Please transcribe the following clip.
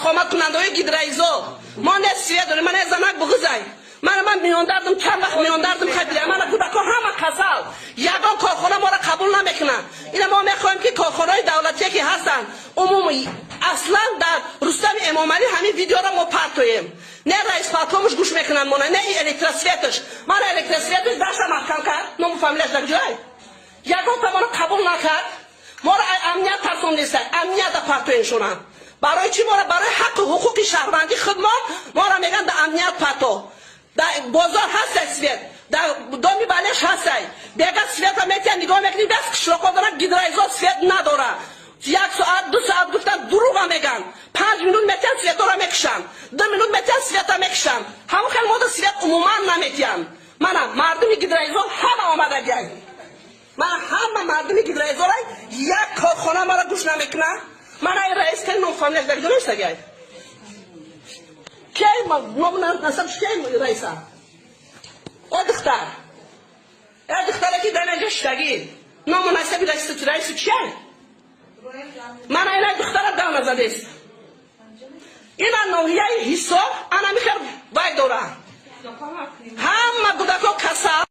وقامت کننده‌های گیدرایزو ما نه سویه داریم من زنک بغزای من میان دردم چند وقت میان دردم خیلی من کودکا همه کسل یگان کارخانه ما را قبول نمیکنن اینا ما میخوایم که کارخانه‌های دولتی که هستن عمومی اصلا در رستم امامعلی همین ویدیو را ما پرتویم نه رئیس پارتومش گوش میکنن ما نه الکتریسیتش من الکتریسیتش داشت محکم کرد نمو فامیلش در جای یگان تا ما را قبول نکرد ما را امنیت پرسون نیست امنیت پرتوینشونن برای چی ما را برای حق حقوق شهروندی خدمات ما را میگن در امنیت پرتو در بازار هست سویت در دامی بلش هست دیگه سویت هم میتین نگاه میکنیم دست کشلاکا دارن گیدرایزا سویت نداره 1 ساعت 2 ساعت گفتن دروغ هم میگن 5 منوت میتین سویت را میکشن 2 منوت میتین سویت را میکشن همون خیلی ما در سویت عموما نمیتین من مردم گیدرایزا همه آمده گیای من همه مردم گیدرایزا را یک کارخانه ما را گوش نمیکنن من ای رئیس که نو فامیلش در دونست گیای کی ما نصب کی رئیسه او دختر که در نجاشتگی نامناسب رئیس چیه من این دختر دام نزده است این نوعیه حساب انا میخوام باید داره همه کودکا کسا